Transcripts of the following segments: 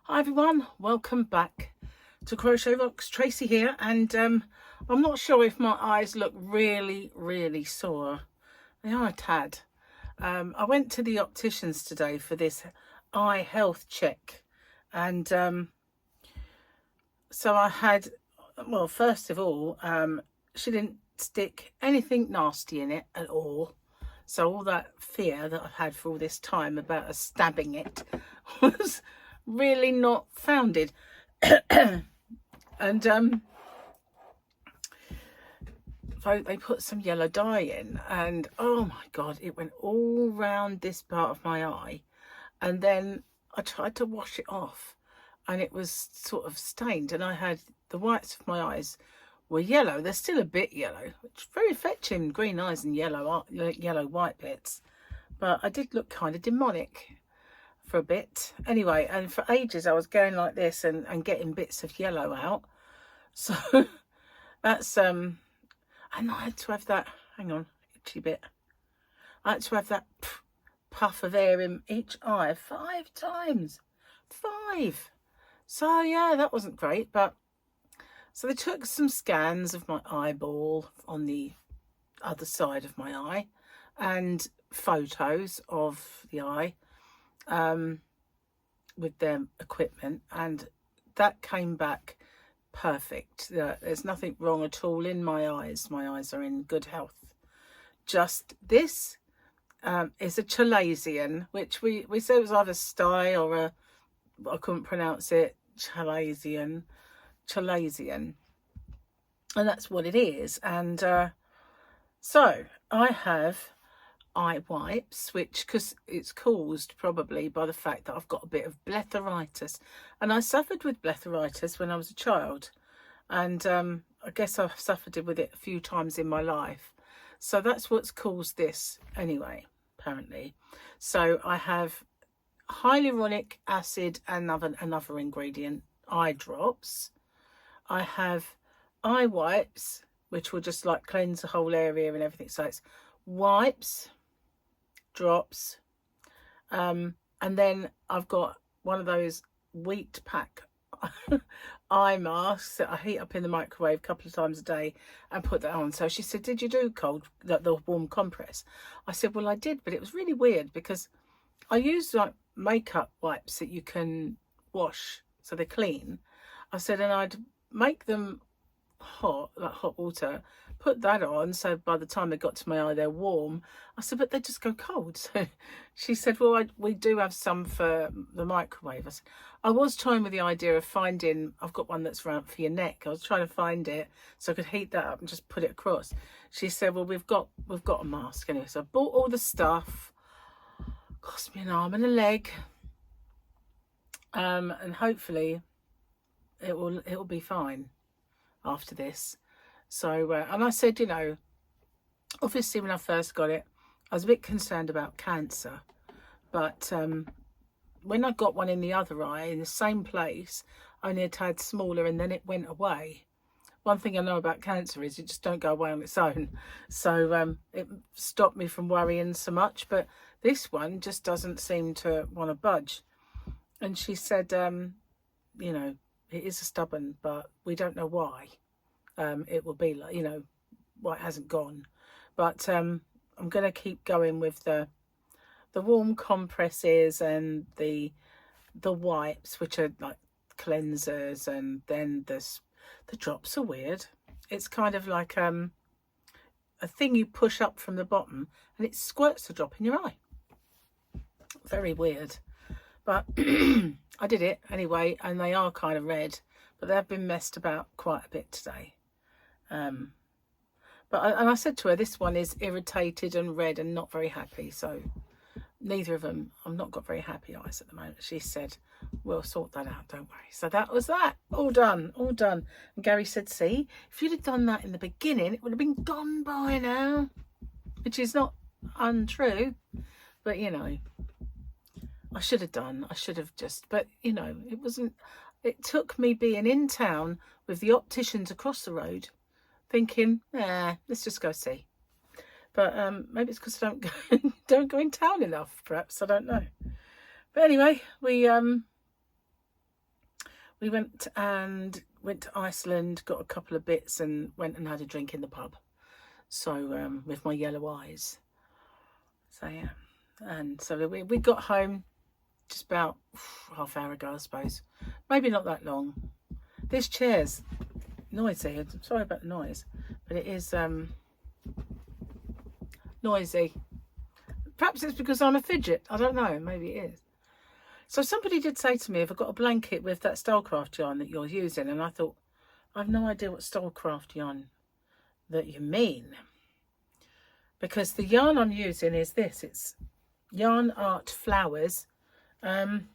Hi everyone, welcome back to Crochet Rocks. Tracy here, and I'm not sure if my eyes look really sore. They are a tad. I went to the opticians today for this eye health check, and so I had, well, first of all, she didn't stick anything nasty in it at all. So all that fear that I've had for all this time about us stabbing it was really not founded. And they put some yellow dye in, and oh my god, it went all round this part of my eye, and then I tried to wash it off and it was sort of stained, and I had the whites of my eyes were yellow. They're still a bit yellow, which is very fetching, green eyes and yellow white bits, but I did look kind of demonic for a bit anyway. And for ages I was going like this and getting bits of yellow out, so that's and I had to have that, hang on, itchy bit, I had to have that puff of air in each eye 5 times. 5. So yeah, that wasn't great. But so they took some scans of my eyeball on the other side of my eye and photos of the eye with their equipment, and that came back perfect. There's nothing wrong at all in my eyes. My eyes are in good health. Just this is a Chalasian, which we said it was either sty or a, I couldn't pronounce it, Chalasian, and that's what it is. And so I have eye wipes, which, because it's caused probably by the fact that I've got a bit of blepharitis, and I suffered with blepharitis when I was a child, and I guess I've suffered with it a few times in my life, so that's what's caused this anyway, apparently. So I have hyaluronic acid and another ingredient, eye drops. I have eye wipes, which will just like cleanse the whole area and everything. So it's wipes, drops, and then I've got one of those wheat pack eye masks that I heat up in the microwave a couple of times a day and put that on. So she said, did you do the warm compress? I said, well, I did, but it was really weird because I use like makeup wipes that you can wash so they're clean. I said, and I'd make them hot, like hot water, put that on, so by the time they got to my eye they're warm. I said, but they just go cold. So she said, well, we do have some for the microwave. I said, I was trying with the idea of finding, I've got one that's round for your neck. I was trying to find it so I could heat that up and just put it across. She said, well, we've got a mask anyway. So I bought all the stuff, cost me an arm and a leg, and hopefully it will be fine after this. So and I said, you know, obviously when I first got it I was a bit concerned about cancer, but when I got one in the other eye in the same place, only a tad smaller, and then it went away. One thing I know about cancer is it just don't go away on its own, so it stopped me from worrying so much. But this one just doesn't seem to want to budge. And she said, you know, it is stubborn, but we don't know why. It will be like, you know, why it hasn't gone. But I'm going to keep going with the warm compresses and the wipes, which are like cleansers, and then the drops are weird. It's kind of like a thing you push up from the bottom and it squirts the drop in your eye. Very weird. But I did it anyway, and they are kind of red, but they've been messed about quite a bit today. But I said to her, this one is irritated and red and not very happy. So neither of them, I've not got very happy eyes at the moment. She said, we'll sort that out, don't worry. So that was that. All done. And Gary said, see, if you'd have done that in the beginning, it would have been gone by now. Which is not untrue. But, you know, I should have just, but, you know, it wasn't, it took me being in town with the opticians across the road, thinking, let's just go see. But maybe it's because I don't go in town enough, perhaps, I don't know. But anyway, we we went to Iceland, got a couple of bits and went and had a drink in the pub. So with my yellow eyes. So yeah, and so we got home just about half hour ago, I suppose. Maybe not that long. This chair's noisy. I'm sorry about the noise, but it is noisy. Perhaps it's because I'm a fidget. I don't know. Maybe it is. So somebody did say to me, have I got a blanket with that Stylecraft yarn that you're using? And I thought, I have no idea what Stylecraft yarn that you mean. Because the yarn I'm using is this. It's Yarn Art Flowers. And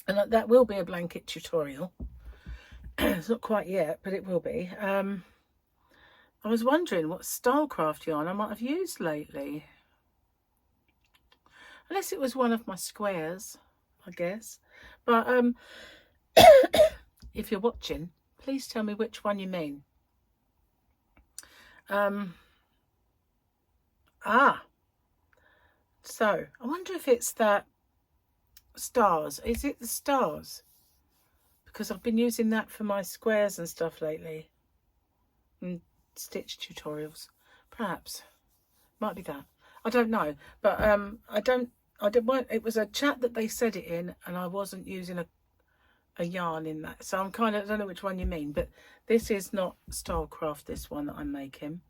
that will be a blanket tutorial. It's not quite yet, but it will be. I was wondering what Stylecraft yarn I might have used lately. Unless it was one of my squares, I guess. But if you're watching, please tell me which one you mean. So I wonder if it's that stars. Is it the stars? Because I've been using that for my squares and stuff lately. And stitch tutorials. Perhaps. Might be that. I don't know. But it was a chat that they said it in, and I wasn't using a yarn in that. So I don't know which one you mean. But this is not Stylecraft, this one that I'm making.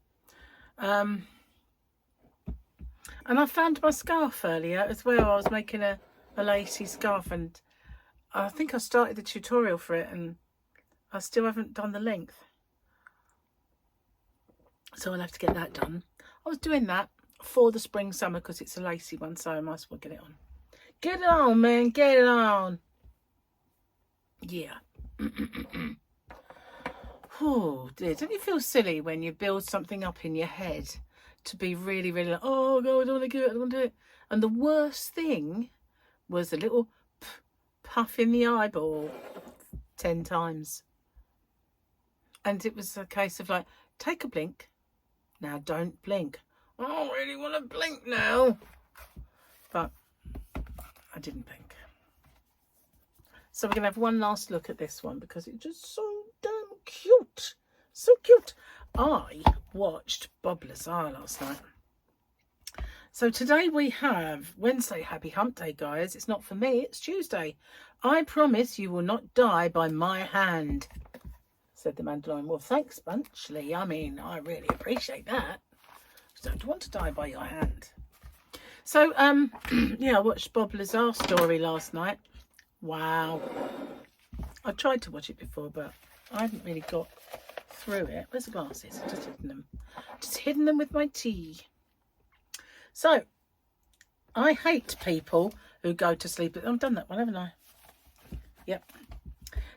And I found my scarf earlier as well. I was making a lacy scarf, and I think I started the tutorial for it, and I still haven't done the length. So I'll have to get that done. I was doing that for the spring summer because it's a lacy one, so I might as well get it on. Get it on, man, get it on. Yeah. Oh dear, don't you feel silly when you build something up in your head to be really, really like, oh God, I don't want to do it, I don't want to do it. And the worst thing was a little puff in the eyeball 10 times. And it was a case of like, take a blink. Now don't blink. I don't really want to blink now. But I didn't blink. So we're going to have one last look at this one because it's just so damn cute. So cute. I watched Bob Lazar last night. So today we have Wednesday, happy hump day, guys. It's not for me, it's Tuesday. I promise you will not die by my hand, said the Mandalorian. Well, thanks, Bunchley. I mean, I really appreciate that. I don't want to die by your hand. So, yeah, I watched Bob Lazar's story last night. Wow. I tried to watch it before, but I haven't really got through it. Where's the glasses? I've just hidden them. Just hidden them with my tea. So, I hate people who go to sleep. I've done that one, haven't I? Yep.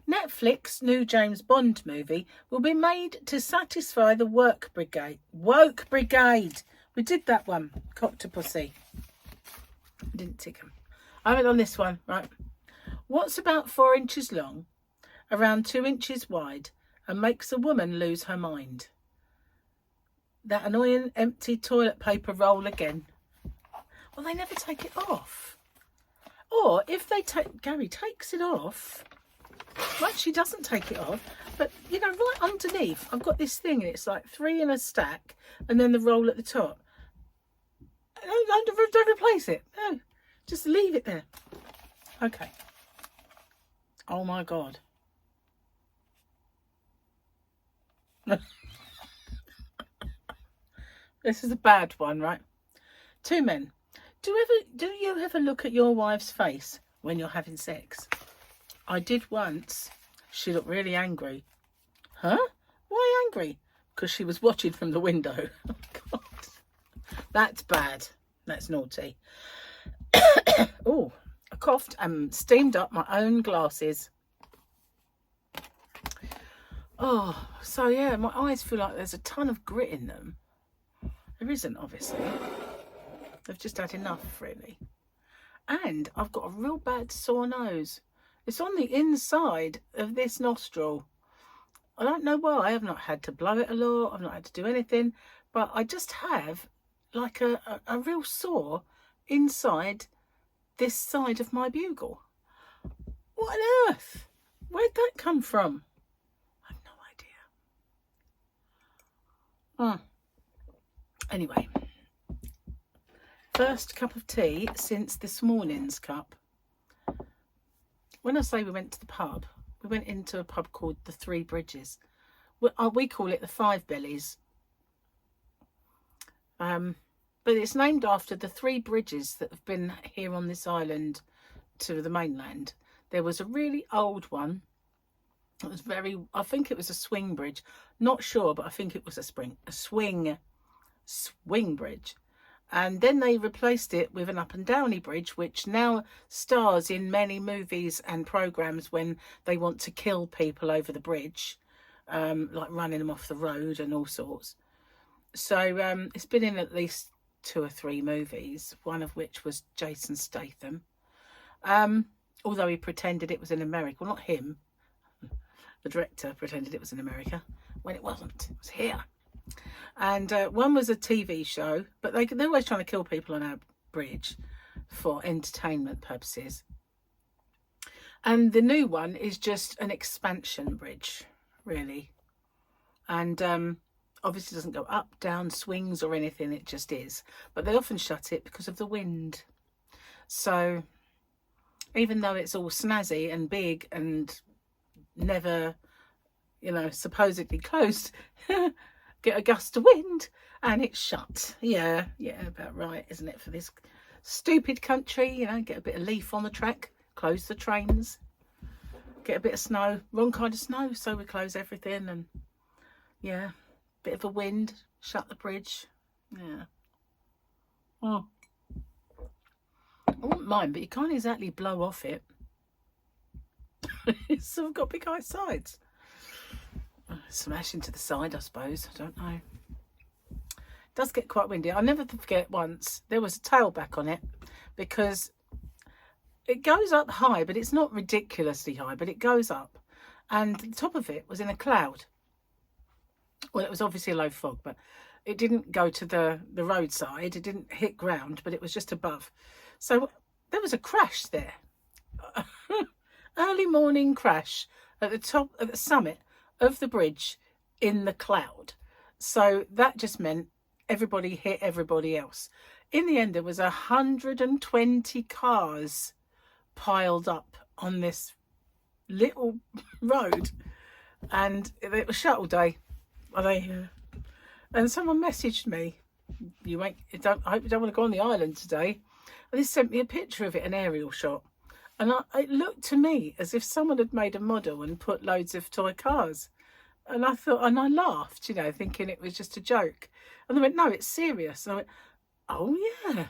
Netflix new James Bond movie will be made to satisfy the woke brigade. Woke brigade. We did that one. Coctopussy. Didn't tick them. I haven't done this one. Right. What's about 4 inches long, around 2 inches wide, and makes a woman lose her mind? That annoying empty toilet paper roll again. Well, they never take it off. Or if they take, Gary takes it off. Well, she doesn't take it off, but you know, right underneath, I've got this thing, and it's like 3 in a stack, and then the roll at the top. Don't replace it. No, just leave it there. Okay. Oh my God. This is a bad one, right? 2 men. Do you ever look at your wife's face when you're having sex? I did once. She looked really angry. Huh? Why angry? Because she was watching from the window. Oh, God. That's bad. That's naughty. Oh, I coughed and steamed up my own glasses. Oh, so yeah, my eyes feel like there's a ton of grit in them. There isn't, obviously. They've just had enough, really. And I've got a real bad sore nose. It's on the inside of this nostril. I don't know why. I've not had to blow it a lot. I've not had to do anything. But I just have like a real sore inside this side of my bugle. Why What on earth? Where'd that come from? I have no idea. Anyway, first cup of tea since this morning's cup. When I say we went to the pub, we went into a pub called the Three Bridges. We call it the Five Bellies. But it's named after the three bridges that have been here on this island to the mainland. There was a really old one. It was I think it was a swing bridge. Not sure, but I think it was a swing bridge. And then they replaced it with an up and downy bridge, which now stars in many movies and programs when they want to kill people over the bridge, like running them off the road and all sorts. So it's been in at least 2 or 3 movies, one of which was Jason Statham. Although he pretended it was in America. Well, not him. The director pretended it was in America when it wasn't. It was here. And one was a TV show, but they're always trying to kill people on our bridge for entertainment purposes. And the new one is just an expansion bridge, really. And obviously doesn't go up, down, swings or anything. It just is. But they often shut it because of the wind. So even though it's all snazzy and big and never, you know, supposedly closed, get a gust of wind and it's shut. Yeah, about right, isn't it, for this stupid country? You know, get a bit of leaf on the track, close the trains, get a bit of snow, wrong kind of snow, so we close everything. And yeah, bit of a wind, shut the bridge. Yeah. Oh, I wouldn't mind, but you can't exactly blow off it. It's sort of got big high sides. Smash into the side, I suppose. I don't know. It does get quite windy. I'll never forget once there was a tailback on it, because it goes up high, but it's not ridiculously high, but it goes up, and the top of it was in a cloud. Well, it was obviously a low fog, but it didn't go to the roadside. It didn't hit ground, but it was just above. So there was a crash there. Early morning crash at the summit of the bridge in the cloud. So that just meant everybody hit everybody else. In the end, there was 120 cars piled up on this little road, and it was shuttle day. And someone messaged me, I hope you don't want to go on the island today. And they sent me a picture of it, an aerial shot. And it looked to me as if someone had made a model and put loads of toy cars. And I laughed, you know, thinking it was just a joke. And they went, no, it's serious. And I went, oh yeah.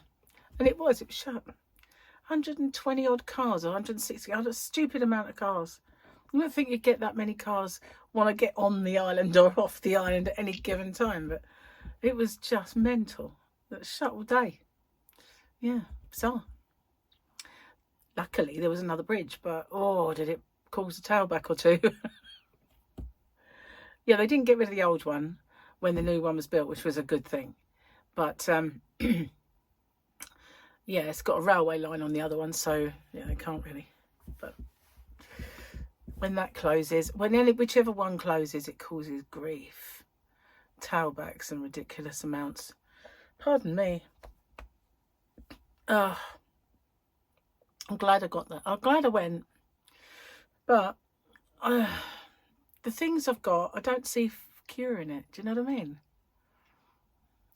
And it was shut. 120 odd cars, 160, a stupid amount of cars. I don't think you'd get that many cars want to get on the island or off the island at any given time, but it was just mental. That shuttle day. Yeah, bizarre. Luckily, there was another bridge, but oh, did it cause a tailback or two? Yeah, they didn't get rid of the old one when the new one was built, which was a good thing. But yeah, it's got a railway line on the other one, so yeah, they can't really. But when that closes, whichever one closes, it causes grief, tailbacks and ridiculous amounts. Pardon me. I'm glad I got that. I'm glad I went. But the things I've got, I don't see curing it. Do you know what I mean?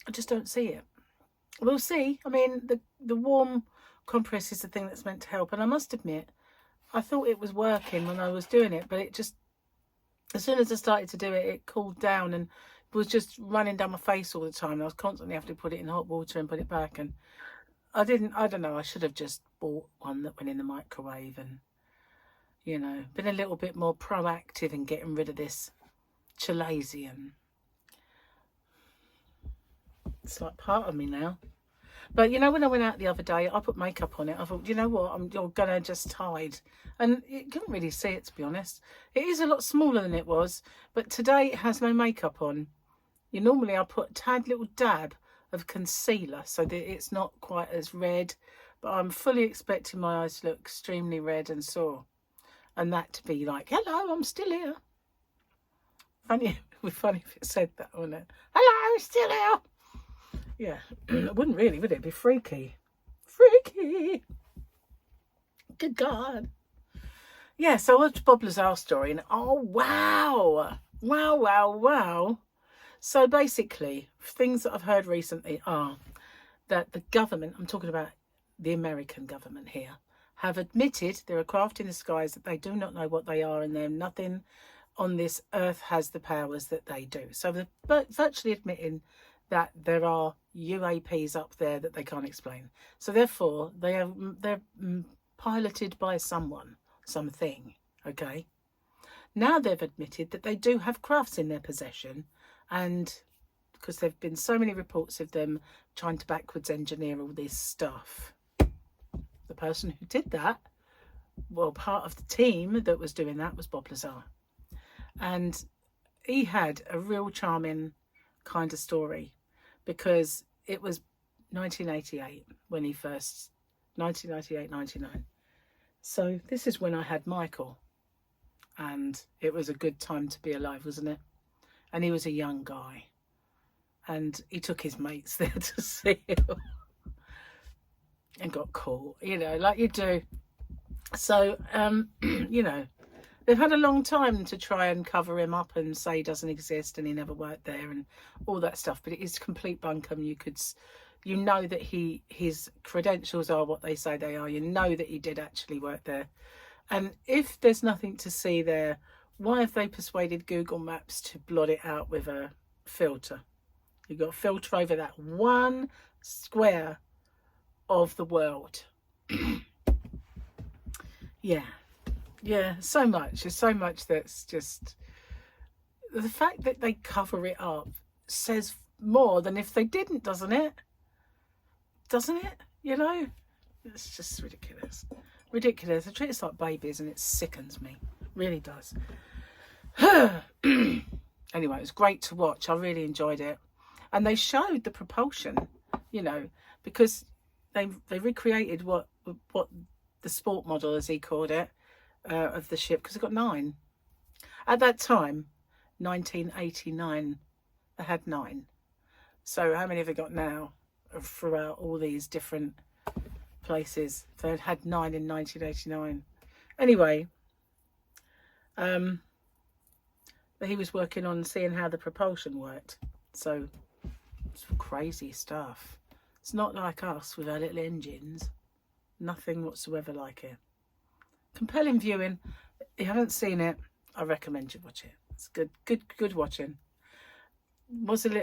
I just don't see it. We'll see. I mean, the warm compress is the thing that's meant to help. And I must admit, I thought it was working when I was doing it. But it just, as soon as I started to do it, it cooled down and was just running down my face all the time. I was constantly having to put it in hot water and put it back. And I don't know, I should have just bought one that went in the microwave and, you know, been a little bit more proactive in getting rid of this chalazion. It's like part of me now. But, you know, when I went out the other day, I put makeup on it. I thought, you know what, you're going to just hide. And you couldn't really see it, to be honest. It is a lot smaller than it was, but today it has no makeup on. Normally I put a tad little dab of concealer so that it's not quite as red, but I'm fully expecting my eyes to look extremely red and sore. and that to be like, hello, I'm still here. Funny, it would be funny if it said that, wouldn't it? Hello, I'm still here. Yeah, it wouldn't really, would it? It'd be freaky. Freaky. Good God. Yeah, so I watched Bob Lazar's story, and oh, wow. Wow, wow, wow. So basically, things that I've heard recently are that the government, I'm talking about the American government here, have admitted there are craft in the skies that they do not know what they are, and they're nothing on this earth has the powers that they do. So they're virtually admitting that there are UAPs up there that they can't explain. So therefore, they're piloted by someone, something, okay? Now they've admitted that they do have crafts in their possession, and because there have been so many reports of them trying to backwards engineer all this stuff. The person who did that, well, part of the team that was doing that was Bob Lazar. And he had a real charming kind of story, because it was 1988 when he first, 1988, 99. So this is when I had Michael, and it was a good time to be alive, wasn't it? And he was a young guy, and he took his mates there to see him and got caught, you know, like you do. So, you know, they've had a long time to try and cover him up and say he doesn't exist and he never worked there and all that stuff. But it is complete bunkum. You know that his credentials are what they say they are. You know that he did actually work there. And if there's nothing to see there, why have they persuaded Google Maps to blot it out with a filter? You've got a filter over that one square of the world. Yeah, so much. There's so much that's just... The fact that they cover it up says more than if they didn't, doesn't it? Doesn't it? You know? It's just ridiculous. Ridiculous. I treat us like babies and it sickens me. It really does. Anyway, it was great to watch. I really enjoyed it. And they showed the propulsion, you know, because they recreated what the sport model, as he called it, of the ship, because it got 9. At that time, 1989, they had 9. So how many have they got now throughout all these different places? They had 9 in 1989. Anyway, he was working on seeing how the propulsion worked. So it's crazy stuff. It's not like us with our little engines. Nothing whatsoever like it. Compelling viewing. If you haven't seen it, I recommend you watch it. It's good watching.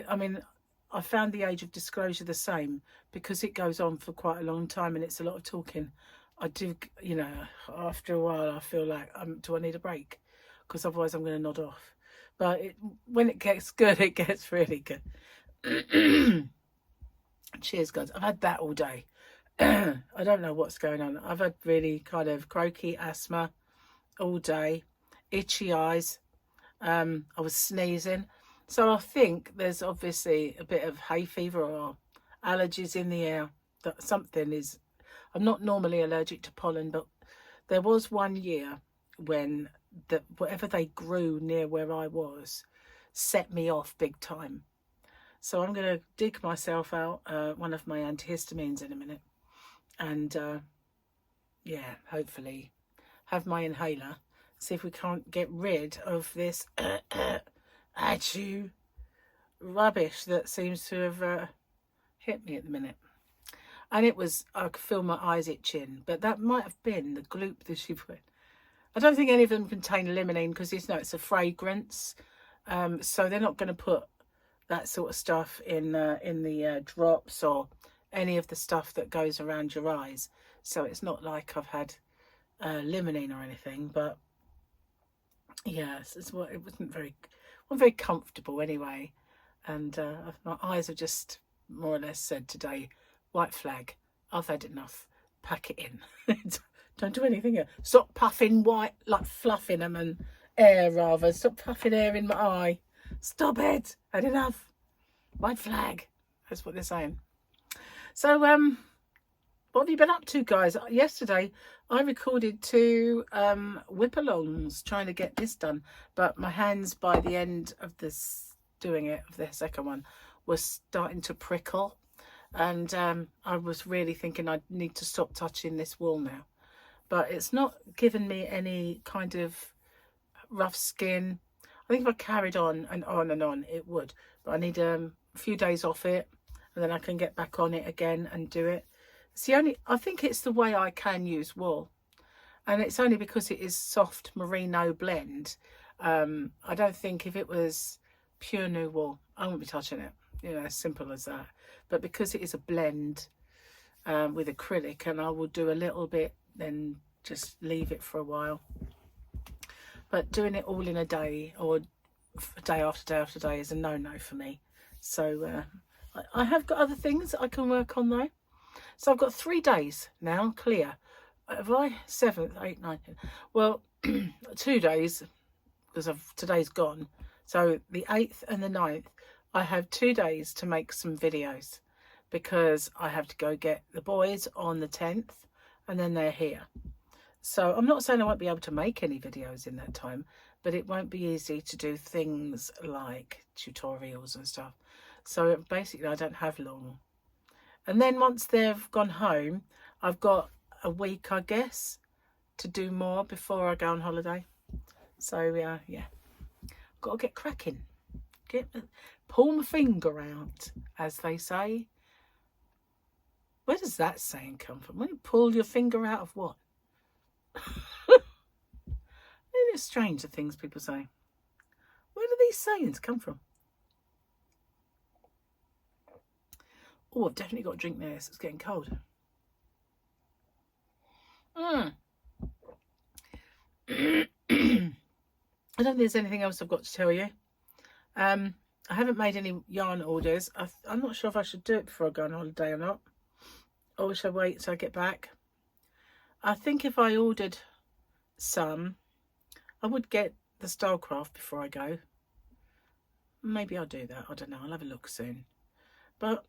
I mean, I found the age of disclosure the same, because it goes on for quite a long time and it's a lot of talking. I do, you know, after a while I feel like, do I need a break? Because otherwise I'm going to nod off. But when it gets good, it gets really good. Cheers, guys. I've had that all day. I don't know what's going on. I've had really kind of croaky asthma all day, itchy eyes. I was sneezing. So I think there's obviously a bit of hay fever or allergies in the air. That something is... I'm not normally allergic to pollen, but there was one year when whatever they grew near where I was set me off big time. So I'm going to dig myself out one of my antihistamines in a minute. And, yeah, hopefully have my inhaler. See if we can't get rid of this achoo rubbish that seems to have hit me at the minute. And it was, I could feel my eyes itching. But that might have been the gloop that she put. I don't think any of them contain limonene, because it's a fragrance. So they're not going to put that sort of stuff in the drops or any of the stuff that goes around your eyes. So it's not like I've had limonene or anything. But yes, it wasn't very comfortable anyway. And my eyes have just more or less said today, white flag, I've had enough, pack it in. Don't do anything else. Stop puffing white, like fluffing them, and air rather. Stop puffing air in my eye. Stop it. Had enough. White flag. That's what they're saying. So, What have you been up to, guys? Yesterday I recorded 2 whip-alongs trying to get this done, but my hands by the end of this doing it, of the second one, was starting to prickle, and I was really thinking I need to stop touching this wool now. But it's not given me any kind of rough skin. I think if I carried on and on and on, it would. But I need a few days off it, and then I can get back on it again and do it. It's the only, I think it's the way I can use wool. And it's only because it is soft merino blend. I don't think if it was pure new wool, I wouldn't be touching it. You know, as simple as that. But because it is a blend with acrylic, and I will do a little bit, then just leave it for a while. But doing it all in a day, or day after day after day, is a no-no for me. So I have got other things I can work on though. So I've got 3 days now clear. Have I? 7th, 8th, 9th. Well, 2 days, because today's gone. So the 8th and the 9th, I have 2 days to make some videos, because I have to go get the boys on the 10th, and then they're here. So I'm not saying I won't be able to make any videos in that time, but it won't be easy to do things like tutorials and stuff. So basically I don't have long. And then once they've gone home, I've got a week, I guess, to do more before I go on holiday. So yeah, got to get cracking. Pull my finger out, as they say. Where does that saying come from? When you pull your finger out of what? It is strange, the things people say. Where do these sayings come from? Oh, I've definitely got to drink this. It's getting cold. I don't think there's anything else I've got to tell you. I haven't made any yarn orders. I'm not sure if I should do it before I go on holiday or not. Or should I wait till I get back? I think if I ordered some, I would get the Stylecraft before I go. Maybe I'll do that. I don't know. I'll have a look soon. But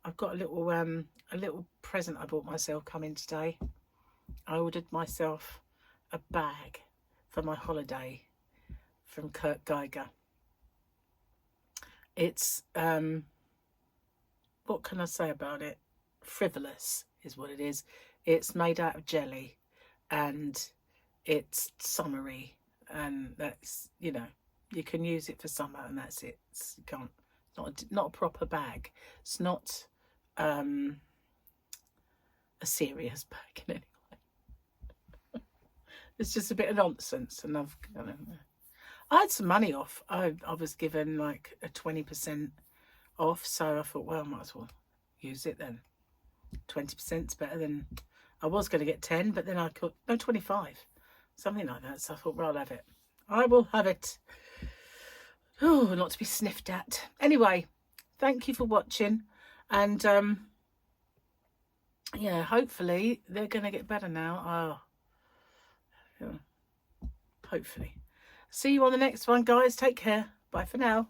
I've got a little present I bought myself coming today. I ordered myself a bag for my holiday from Kurt Geiger. It's what can I say about it? Frivolous is what it is. It's made out of jelly, and it's summery, and that's, you know, you can use it for summer, and that's it. You can't, not a proper bag. It's not a serious bag in any way. It's just a bit of nonsense, and I had some money off. I was given like a 20% off, so I thought, well, I might as well use it then. 20% is better than, I was going to get 10, but then I could, no, 25, something like that. So I thought, well, I'll have it. I will have it. Oh, not to be sniffed at. Anyway, thank you for watching, and yeah, hopefully they're going to get better now. Oh, yeah. Hopefully. See you on the next one, guys. Take care. Bye for now.